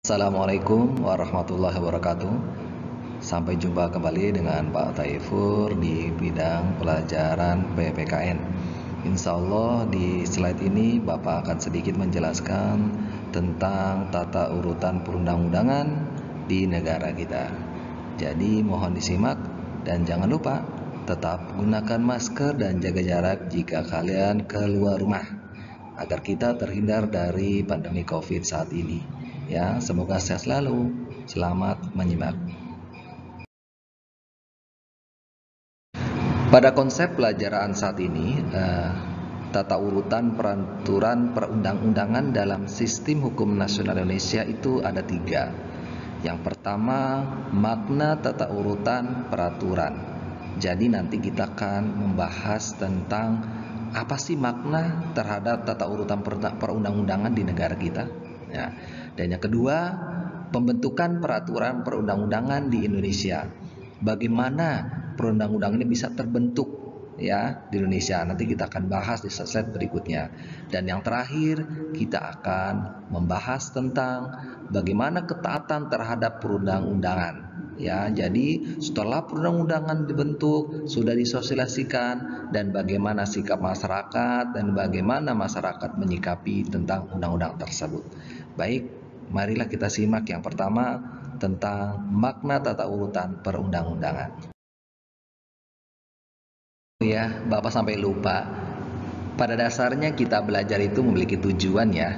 Assalamualaikum warahmatullahi wabarakatuh. Sampai jumpa kembali dengan Pak Taifur di bidang pelajaran PPKN. Insya Allah di slide ini Bapak akan sedikit menjelaskan tentang tata urutan perundang-undangan di negara kita. Jadi mohon disimak dan jangan lupa tetap gunakan masker dan jaga jarak jika kalian keluar rumah agar kita terhindar dari pandemi COVID saat ini. Ya, semoga sehat selalu. Selamat menyimak. Pada konsep pelajaran saat ini, tata urutan peraturan perundang-undangan dalam sistem hukum nasional Indonesia itu ada 3. Yang pertama, makna tata urutan peraturan. Jadi nanti kita akan membahas tentang apa sih makna terhadap tata urutan perundang-undangan di negara kita. Ya. Dan yang kedua, pembentukan peraturan perundang-undangan di Indonesia. Bagaimana perundang-undangan ini bisa terbentuk ya di Indonesia. Nanti kita akan bahas di slide berikutnya. Dan yang terakhir, kita akan membahas tentang bagaimana ketaatan terhadap perundang-undangan. Ya, jadi setelah perundang-undangan dibentuk, sudah disosialisasikan, dan bagaimana sikap masyarakat dan bagaimana masyarakat menyikapi tentang undang-undang tersebut. Baik, marilah kita simak yang pertama tentang makna tata urutan perundang-undangan. Ya, Bapak sampai lupa. Pada dasarnya kita belajar itu memiliki tujuan ya.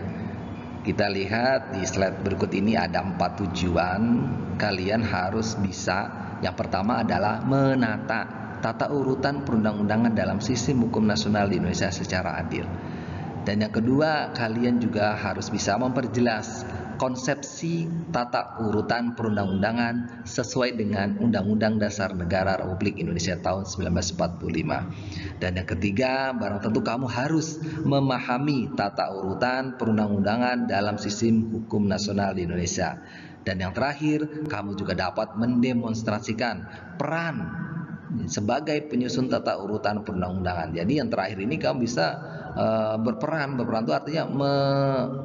Kita lihat di slide berikut ini ada 4 tujuan. Kalian harus bisa. Yang pertama adalah menata tata urutan perundang-undangan dalam sistem hukum nasional di Indonesia secara adil. Dan yang kedua, kalian juga harus bisa memperjelas konsepsi tata urutan perundang-undangan sesuai dengan Undang-Undang Dasar Negara Republik Indonesia tahun 1945. Dan yang ketiga, barang tentu kamu harus memahami tata urutan perundang-undangan dalam sistem hukum nasional di Indonesia. Dan yang terakhir, kamu juga dapat mendemonstrasikan peran sebagai penyusun tata urutan perundang-undangan. Jadi yang terakhir ini kamu bisa berperan itu artinya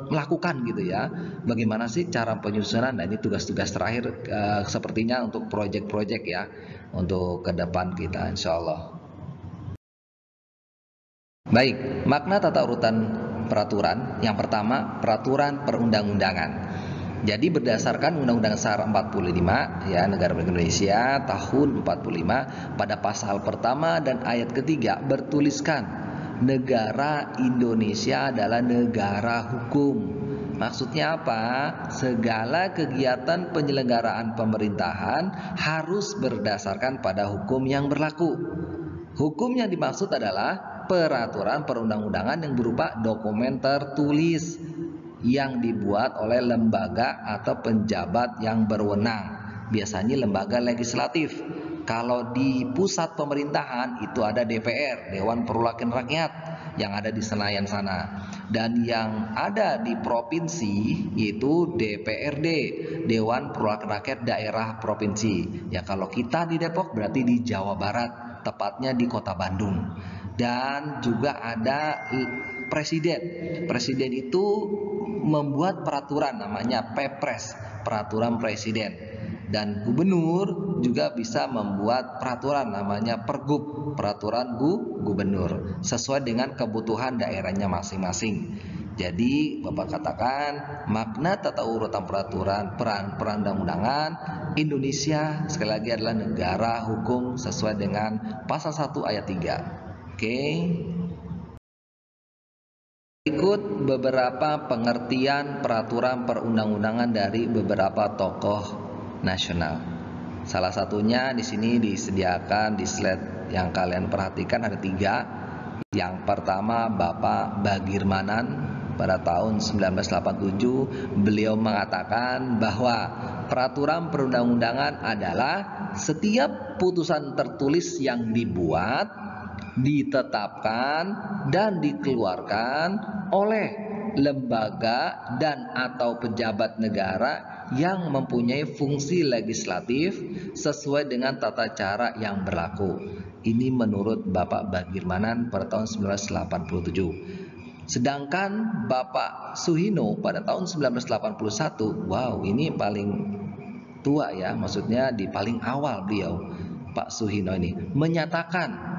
melakukan gitu ya. Bagaimana sih cara penyusunan? Nah, ini tugas-tugas terakhir sepertinya untuk proyek-proyek ya untuk ke depan kita insya Allah. Baik, makna tata urutan peraturan. Yang pertama, peraturan perundang-undangan. Jadi berdasarkan Undang-Undang Dasar 45 ya Negara Republik Indonesia tahun 45 pada pasal pertama dan ayat ketiga bertuliskan negara Indonesia adalah negara hukum. Maksudnya apa? Segala kegiatan penyelenggaraan pemerintahan harus berdasarkan pada hukum yang berlaku. Hukum yang dimaksud adalah peraturan perundang-undangan yang berupa dokumen tertulis yang dibuat oleh lembaga atau penjabat yang berwenang, biasanya lembaga legislatif. Kalau di pusat pemerintahan itu ada DPR, Dewan Perwakilan Rakyat yang ada di Senayan sana. Dan yang ada di provinsi itu DPRD, Dewan Perwakilan Rakyat Daerah Provinsi. Ya kalau kita di Depok berarti di Jawa Barat, tepatnya di Kota Bandung. Dan juga ada presiden. Presiden itu membuat peraturan namanya Perpres, peraturan presiden. Dan gubernur juga bisa membuat peraturan namanya Pergub, peraturan gubernur sesuai dengan kebutuhan daerahnya masing-masing. Jadi Bapak katakan makna tata urutan peraturan perundang-undangan Indonesia sekali lagi adalah negara hukum sesuai dengan pasal 1 ayat 3. Oke. Berikut beberapa pengertian peraturan perundang-undangan dari beberapa tokoh nasional. Salah satunya di sini disediakan di slide yang kalian perhatikan ada 3. Yang pertama Bapak Bagirmanan pada tahun 1987 beliau mengatakan bahwa peraturan perundang-undangan adalah setiap putusan tertulis yang dibuat, ditetapkan dan dikeluarkan oleh lembaga dan atau pejabat negara yang mempunyai fungsi legislatif sesuai dengan tata cara yang berlaku. Ini menurut Bapak Bagirmanan pada tahun 1987. Sedangkan Bapak Suhino pada tahun 1981, wow, ini paling tua ya, maksudnya di paling awal beliau, Pak Suhino ini menyatakan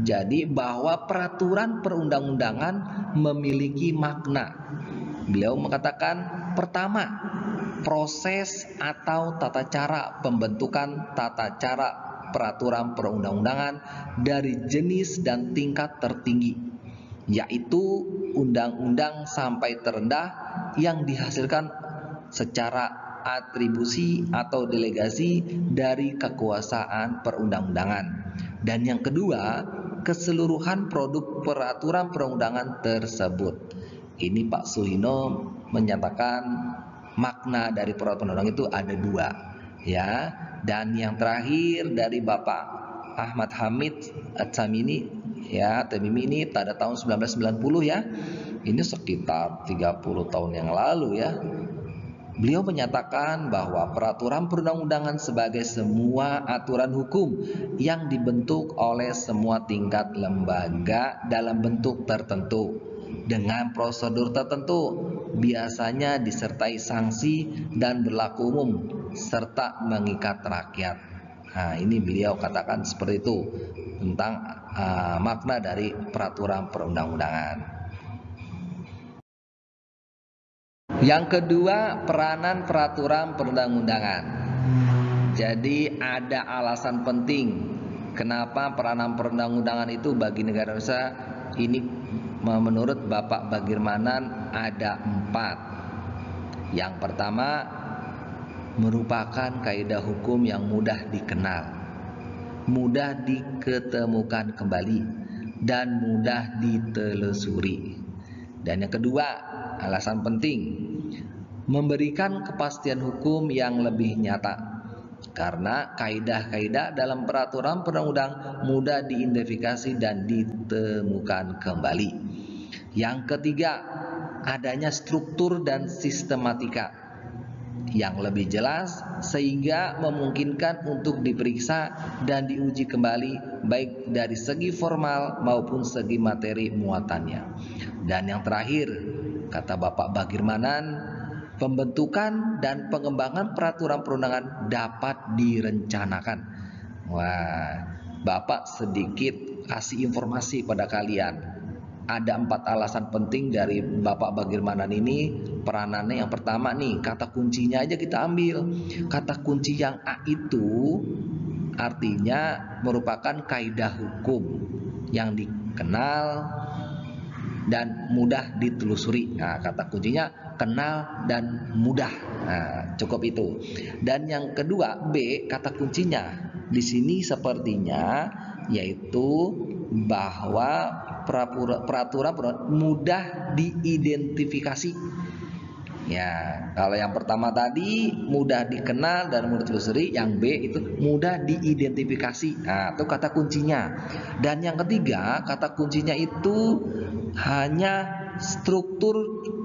jadi bahwa peraturan perundang-undangan memiliki makna. Beliau mengatakan, pertama, proses atau tata cara pembentukan tata cara peraturan perundang-undangan dari jenis dan tingkat tertinggi, yaitu undang-undang sampai terendah yang dihasilkan secara atribusi atau delegasi dari kekuasaan perundang-undangan. Dan yang kedua, keseluruhan produk peraturan perundangan tersebut. Ini Pak Suhino menyatakan makna dari peraturan perundang itu ada dua, ya. Dan yang terakhir dari Bapak Ahmad Hamid At-Tamimi, ya, Tamimi ini pada tahun 1990 ya. Ini sekitar 30 tahun yang lalu ya. Beliau menyatakan bahwa peraturan perundang-undangan sebagai semua aturan hukum yang dibentuk oleh semua tingkat lembaga dalam bentuk tertentu dengan prosedur tertentu, biasanya disertai sanksi dan berlaku umum serta mengikat rakyat. Nah, ini beliau katakan seperti itu tentang makna dari peraturan perundang-undangan. Yang kedua, peranan peraturan perundang-undangan. Jadi ada alasan penting kenapa peranan perundang-undangan itu bagi negara Indonesia ini menurut Bapak Bagirmanan ada 4. Yang pertama, merupakan kaidah hukum yang mudah dikenal, mudah diketemukan kembali, dan mudah ditelusuri. Dan yang kedua, alasan penting, memberikan kepastian hukum yang lebih nyata, karena kaidah-kaidah dalam peraturan perundang-undang mudah diidentifikasi dan ditemukan kembali. Yang ketiga, adanya struktur dan sistematika yang lebih jelas sehingga memungkinkan untuk diperiksa dan diuji kembali baik dari segi formal maupun segi materi muatannya. Dan yang terakhir, kata Bapak Bagirmanan, pembentukan dan pengembangan peraturan perundangan dapat direncanakan. Wah, Bapak sedikit kasih informasi pada kalian. Ada 4 alasan penting dari Bapak Bagirmanan ini peranannya. Yang pertama nih, kata kuncinya aja kita ambil. Kata kunci yang A itu artinya merupakan kaidah hukum yang dikenal dan mudah ditelusuri. Nah, kata kuncinya kenal dan mudah. Nah, cukup itu. Dan yang kedua, B, kata kuncinya di sini sepertinya yaitu bahwa peraturan mudah diidentifikasi. Ya, kalau yang pertama tadi mudah dikenal dan mudah ditelusuri, yang B itu mudah diidentifikasi. Nah, itu kata kuncinya. Dan yang ketiga, kata kuncinya itu hanya struktur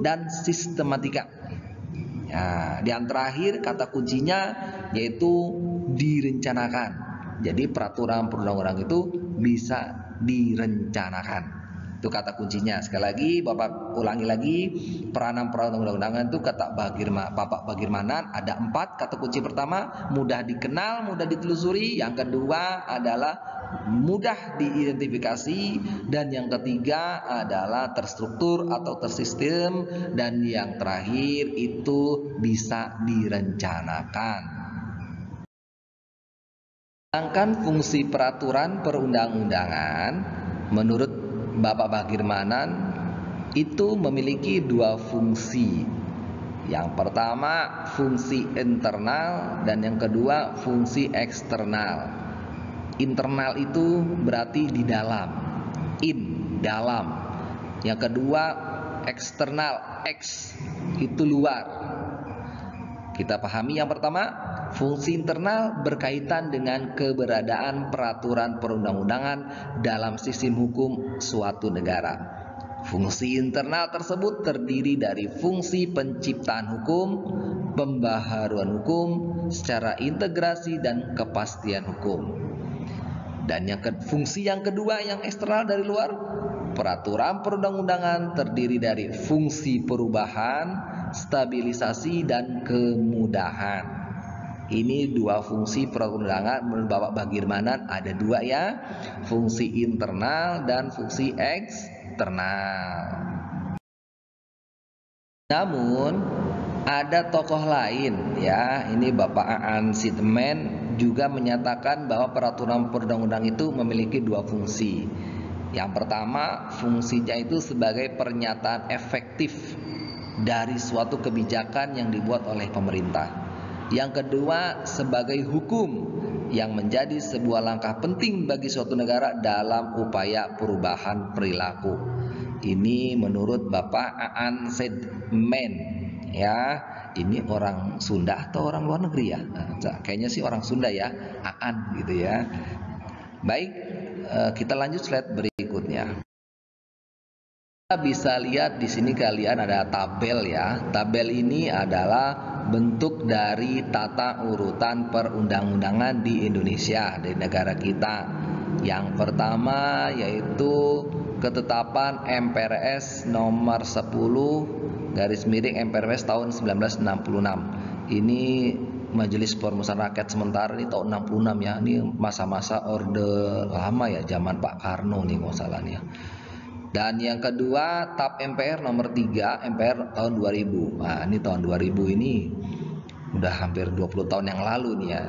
dan sistematika. Ya, yang terakhir kata kuncinya yaitu direncanakan. Jadi peraturan perundang-undangan itu bisa direncanakan. Itu kata kuncinya. Sekali lagi Bapak ulangi lagi, peranan perundang-undangan itu kata Bapak Bagirmanan ada 4. Kata kunci pertama mudah dikenal, mudah ditelusuri. Yang kedua adalah mudah diidentifikasi, dan yang ketiga adalah terstruktur atau tersistem, dan yang terakhir itu bisa direncanakan. Sedangkan fungsi peraturan perundang-undangan menurut Bapak Bagirmanan itu memiliki 2 fungsi. Yang pertama fungsi internal dan yang kedua fungsi eksternal. Internal itu berarti di dalam, dalam. Yang kedua eksternal, itu luar. Kita pahami yang pertama, fungsi internal berkaitan dengan keberadaan peraturan perundang-undangan dalam sistem hukum suatu negara. Fungsi internal tersebut terdiri dari fungsi penciptaan hukum, pembaharuan hukum secara integrasi dan kepastian hukum. Dan fungsi yang kedua yang eksternal dari luar Peraturan perundang-undangan terdiri dari fungsi perubahan, stabilisasi, dan kemudahan. Ini dua fungsi perundang-undangan. Menurut Bapak bagaimana? Ada dua ya, fungsi internal dan fungsi eksternal. Namun ada tokoh lain ya, ini Bapak Aan Sidman juga menyatakan bahwa peraturan perundang-undang itu memiliki dua fungsi. Yang pertama, fungsinya itu sebagai pernyataan efektif dari suatu kebijakan yang dibuat oleh pemerintah. Yang kedua, sebagai hukum yang menjadi sebuah langkah penting bagi suatu negara dalam upaya perubahan perilaku. Ini menurut Bapak Aan Sidman ya. Ini orang Sunda atau orang luar negeri ya? Kayaknya sih orang Sunda ya, Aan gitu ya. Baik, kita lanjut slide berikutnya. Kita bisa lihat di sini kalian ada tabel ya. Tabel ini adalah bentuk dari tata urutan perundang-undangan di Indonesia, di negara kita. Yang pertama yaitu ketetapan MPRS nomor 10 garis miring MPRS tahun 1966. Ini Majelis Permusawaratan Rakyat sementara ini tahun 66 ya. Ini masa-masa orde lama ya, zaman Pak Karno nih kalau salah nih ya. Dan yang kedua TAP MPR nomor 3 MPR tahun 2000. Nah, ini tahun 2000 ini udah hampir 20 tahun yang lalu nih ya.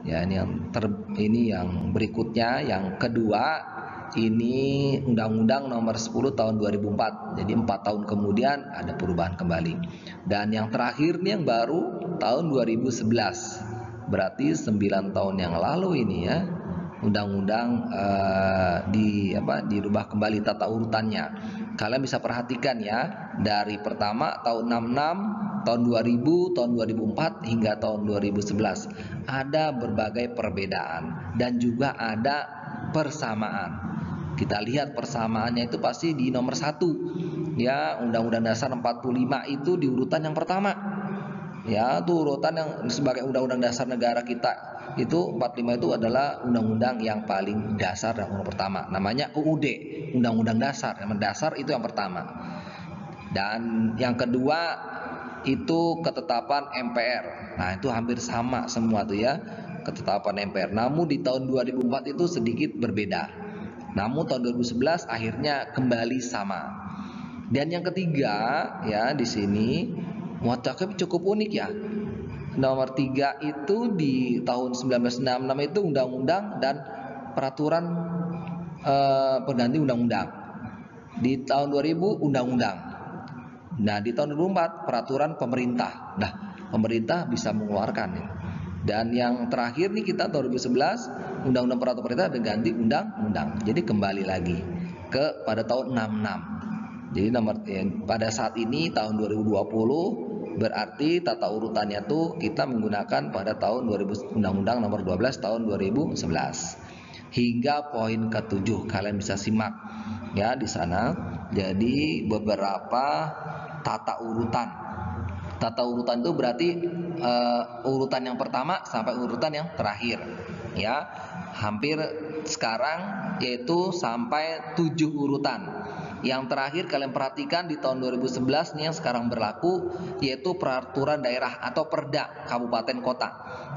Ya, ini yang berikutnya, yang kedua ini Undang-Undang nomor 10 tahun 2004. Jadi 4 tahun kemudian ada perubahan kembali. Dan yang terakhir nih yang baru tahun 2011. Berarti 9 tahun yang lalu ini ya. Undang-undang dirubah kembali tata urutannya. Kalian bisa perhatikan ya, dari pertama tahun 66, tahun 2000, tahun 2004 hingga tahun 2011 ada berbagai perbedaan dan juga ada persamaan. Kita lihat persamaannya itu pasti di nomor 1 ya, Undang-Undang Dasar 45 itu di urutan yang pertama ya. Itu urutan yang sebagai Undang-Undang Dasar negara kita itu 45 itu adalah undang-undang yang paling dasar dan nomor pertama, namanya UUD, Undang-Undang Dasar. Yang dasar itu yang pertama. Dan yang kedua itu ketetapan MPR. Nah, itu hampir sama semua tuh ya, ketetapan MPR. Namun di tahun 2004 itu sedikit berbeda. Namun tahun 2011 akhirnya kembali sama. Dan yang ketiga ya, di sini muatakib cukup unik ya. Nomor 3 itu di tahun 1966 itu undang-undang dan peraturan pengganti undang-undang. Di tahun 2000 undang-undang. Nah, di tahun 2004 peraturan pemerintah. Nah, pemerintah bisa mengeluarkan ya. Dan yang terakhir nih kita tahun 2011 undang-undang peraturan pemerintah diganti undang-undang. Jadi kembali lagi ke pada tahun 66. Jadi pada saat ini tahun 2020 berarti tata urutannya tuh kita menggunakan pada tahun 2000 Undang-Undang nomor 12 tahun 2011 hingga poin ke-7. Kalian bisa simak ya di sana. Jadi beberapa tata urutan. Tata urutan itu berarti urutan yang pertama sampai urutan yang terakhir ya. Hampir sekarang yaitu sampai 7 urutan. Yang terakhir kalian perhatikan di tahun 2011 nih yang sekarang berlaku, yaitu peraturan daerah atau Perda kabupaten kota.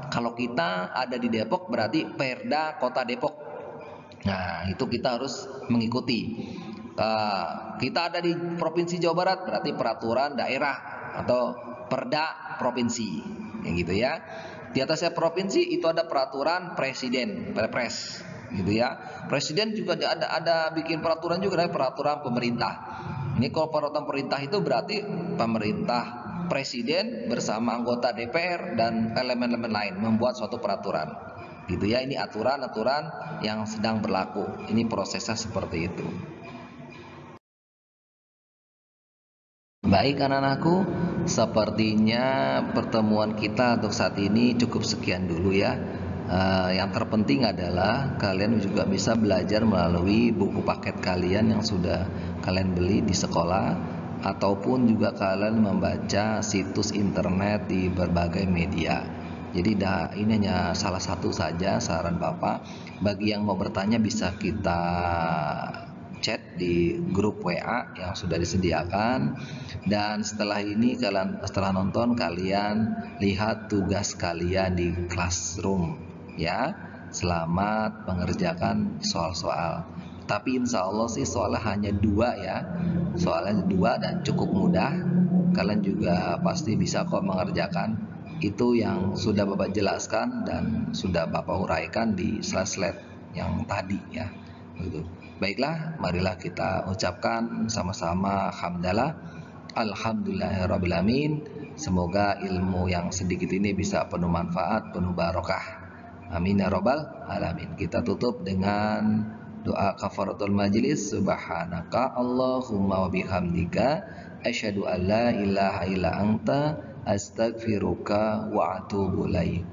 Kalau kita ada di Depok berarti Perda Kota Depok. Nah, itu kita harus mengikuti. Kita ada di Provinsi Jawa Barat berarti peraturan daerah atau Perda provinsi, yang gitu ya. Di atasnya provinsi itu ada peraturan presiden, Perpres, gitu ya. Presiden juga ada bikin peraturan juga, dari peraturan pemerintah. Ini kalau peraturan pemerintah itu berarti pemerintah, presiden bersama anggota DPR dan elemen-elemen lain membuat suatu peraturan, gitu ya. Ini aturan-aturan yang sedang berlaku. Ini prosesnya seperti itu. Baik anak-anakku, sepertinya pertemuan kita untuk saat ini cukup sekian dulu ya. Yang terpenting adalah kalian juga bisa belajar melalui buku paket kalian yang sudah kalian beli di sekolah, ataupun juga kalian membaca situs internet di berbagai media. Jadi ini hanya salah satu saja saran Bapak. Bagi yang mau bertanya bisa kita chat di grup WA yang sudah disediakan. Dan setelah ini setelah nonton kalian lihat tugas kalian di classroom ya. Selamat mengerjakan soal-soal. Tapi insya Allah sih soalnya hanya 2 ya. Soalnya 2 dan cukup mudah. Kalian juga pasti bisa kok mengerjakan itu yang sudah Bapak jelaskan dan sudah Bapak uraikan di slide-slide yang tadi ya. Begitu. Baiklah, marilah kita ucapkan sama-sama hamdalah. Alhamdulillahirabbil alamin. Semoga ilmu yang sedikit ini bisa penuh manfaat, penuh barokah. Amin ya rabbal alamin. Kita tutup dengan doa kafaratul majlis. Subhanaka Allahumma wa bihamdika asyhadu an la ilaha illa anta astaghfiruka wa atubu ilaik.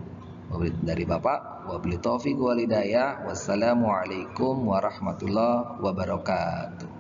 Dari Bapak, wabillahi taufiq wal hidayah. Wassalamualaikum warahmatullahi wabarakatuh.